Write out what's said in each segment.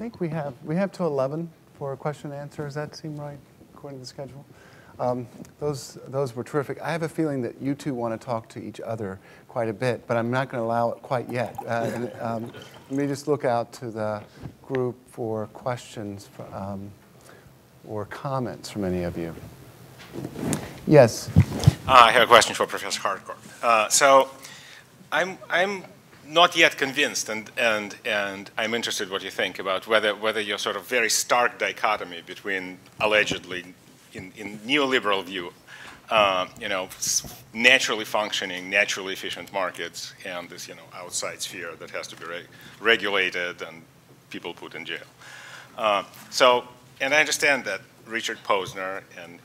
think we have till 11 for a question and answer. Does that seem right, according to the schedule? Those were terrific. I have a feeling that you two want to talk to each other quite a bit, but I'm not going to allow it quite yet. Let me just look out to the group for questions or comments from any of you. Yes. I have a question for Professor Harcourt. So I'm not yet convinced, and I'm interested in what you think about whether your sort of very stark dichotomy between allegedly in neoliberal view, naturally functioning, naturally efficient markets, and this outside sphere that has to be regulated and people put in jail. And I understand that Richard Posner and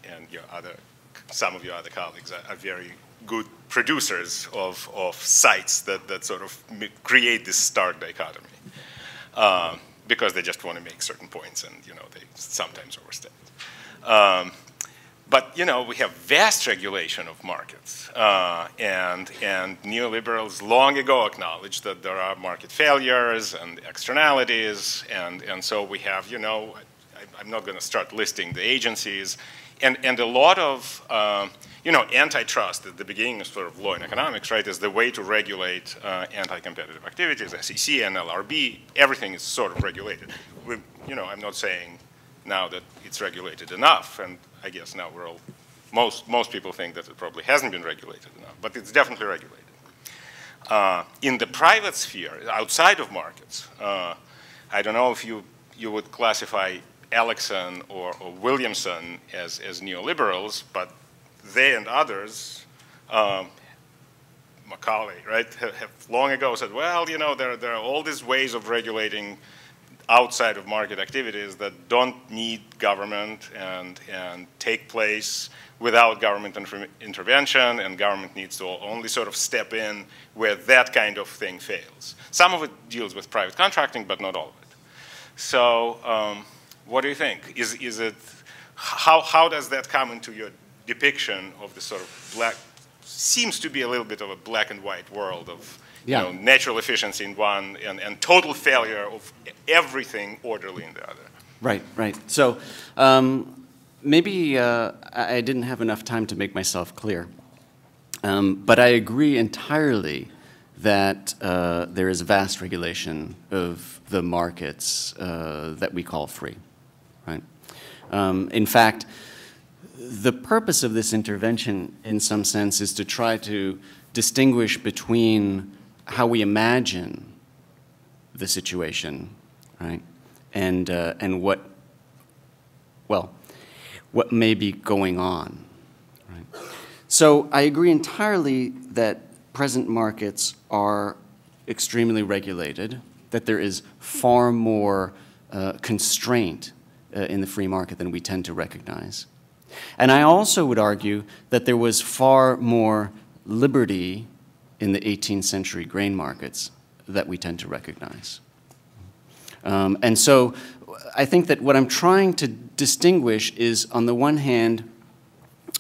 some of your other colleagues are very good producers of sites that sort of create this stark dichotomy because they just want to make certain points, and they sometimes overstate. But we have vast regulation of markets, and neoliberals long ago acknowledged that there are market failures and externalities, and so we have I'm not going to start listing the agencies, and a lot of antitrust at the beginning of sort of law and economics, right, is the way to regulate anti-competitive activities, SEC and LRB. Everything is sort of regulated. I'm not saying now that it's regulated enough, and I guess now most people think that it probably hasn't been regulated enough, but it's definitely regulated. In the private sphere, outside of markets, I don't know if you would classify Aleckson or Williamson as neoliberals, but they and others, Macaulay, right, have long ago said, well, there are all these ways of regulating outside of market activities that don't need government and take place without government intervention, and government needs to only sort of step in where that kind of thing fails. Some of it deals with private contracting, but not all of it. So what do you think? Is it how does that come into your depiction of the sort of seems to be a little bit of a black and white world of natural efficiency in one and total failure of everything orderly in the other. Right. So maybe I didn't have enough time to make myself clear, but I agree entirely that there is vast regulation of the markets that we call free. Right. In fact, the purpose of this intervention, in some sense, is to try to distinguish between how we imagine the situation, right, and what may be going on, right. So I agree entirely that present markets are extremely regulated, that there is far more constraint in the free market than we tend to recognize. And I also would argue that there was far more liberty in the 18th century grain markets that we tend to recognize. And so I think that what I'm trying to distinguish is, on the one hand,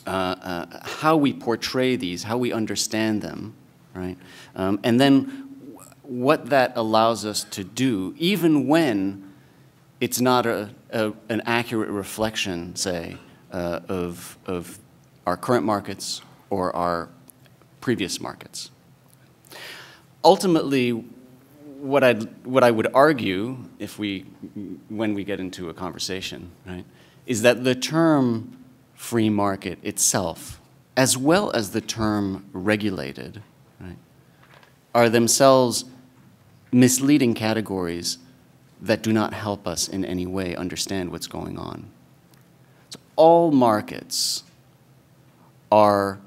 how we portray these, how we understand them, right? And then what that allows us to do, even when it's not an accurate reflection, say, of our current markets or our previous markets. Ultimately, what I would argue, when we get into a conversation, right, is that the term free market itself, as well as the term regulated, right, are themselves misleading categories that do not help us in any way understand what's going on. So all markets are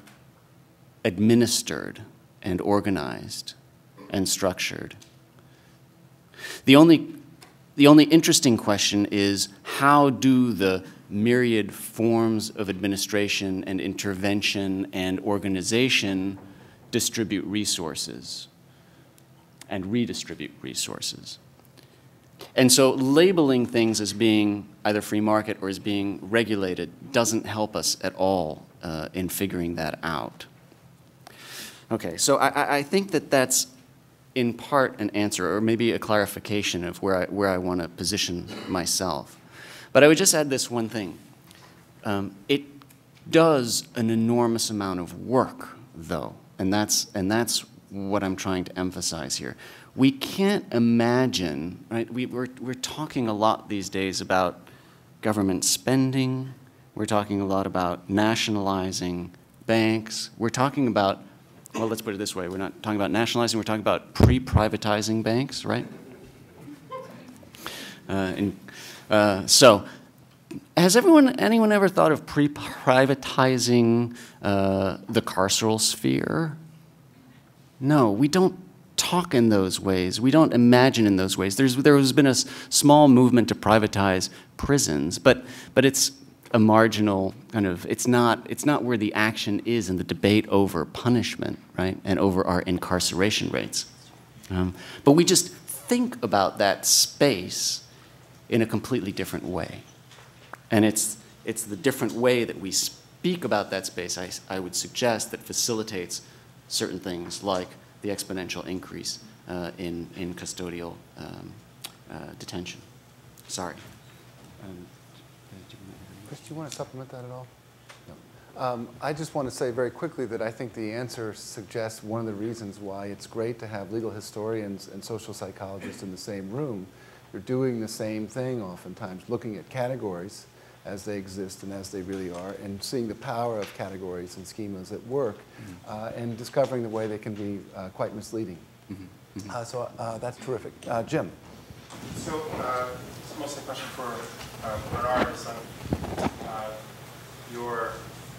administered and organized and structured. The only interesting question is, how do the myriad forms of administration and intervention and organization distribute resources and redistribute resources? And so labeling things as being either free market or as being regulated doesn't help us at all in figuring that out. Okay, so I think that that's in part an answer, or maybe a clarification of where I want to position myself. But I would just add this one thing. It does an enormous amount of work, though, and that's what I'm trying to emphasize here. We can't imagine, right? We're talking a lot these days about government spending. We're talking a lot about nationalizing banks. We're talking about, well, let's put it this way. We're not talking about nationalizing. We're talking about pre-privatizing banks, right? So, has anyone ever thought of pre-privatizing the carceral sphere? No, we don't talk in those ways. We don't imagine in those ways. There has been a small movement to privatize prisons, but it's a marginal kind of, it's not where the action is in the debate over punishment, right, and over our incarceration rates. But we just think about that space in a completely different way. And it's the different way that we speak about that space, I would suggest, that facilitates certain things like the exponential increase in custodial detention. Sorry. Chris, do you want to supplement that at all? No. I just want to say very quickly that I think the answer suggests one of the reasons why it's great to have legal historians and social psychologists in the same room. They're doing the same thing oftentimes, looking at categories as they exist and as they really are, and seeing the power of categories and schemas at work, and discovering the way they can be quite misleading. So that's terrific. Jim. So it's mostly a question for Bernard. You're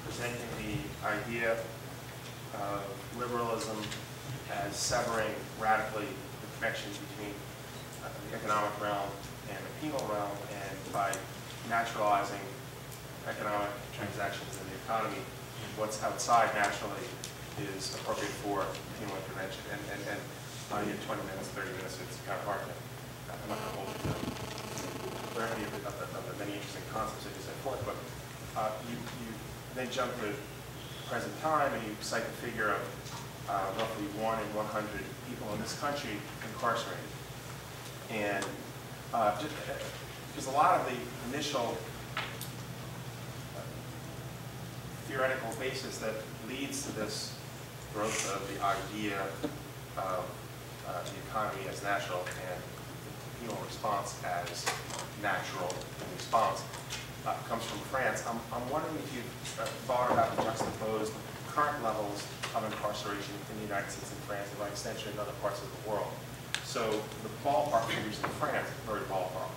presenting the idea of liberalism as severing radically the connections between the economic realm and the penal realm, and by naturalizing economic transactions in the economy, what's outside naturally is appropriate for penal intervention. And you have 20 minutes, 30 minutes, it's kind of hard to, I'm not going to hold you to learn any of the many interesting concepts that you set forth, but you then jump to present time and you cite the figure of roughly 1 in 100 people in this country incarcerated. And because a lot of the initial theoretical basis that leads to this growth of the idea of the economy as natural and the penal response as natural in response comes from France. I'm wondering if you've thought about the juxtaposed current levels of incarceration in the United States and France, and by extension in other parts of the world. So the ballpark figures in France, very ballpark,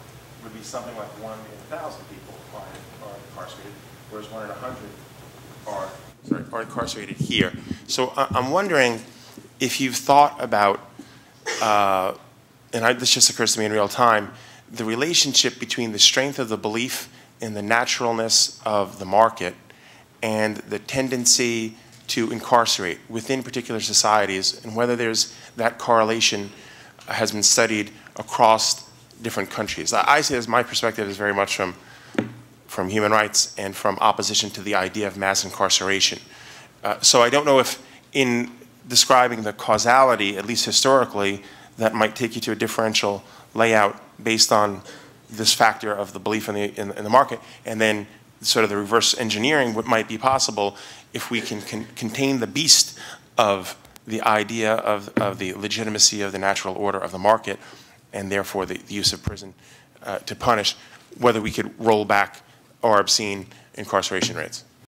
would be something like 1 in 1,000 people are incarcerated, whereas 1 in 100 are incarcerated here. So I'm wondering if you've thought about, this just occurs to me in real time, the relationship between the strength of the belief in the naturalness of the market and the tendency to incarcerate within particular societies, and whether there's that correlation has been studied across different countries. I see it as my perspective is very much from human rights and from opposition to the idea of mass incarceration. So I don't know if in describing the causality, at least historically, that might take you to a differential layout based on this factor of the belief in the market, and then sort of the reverse engineering what might be possible if we can contain the beast of the idea of the legitimacy of the natural order of the market, and therefore the use of prison to punish, whether we could roll back our obscene incarceration rates.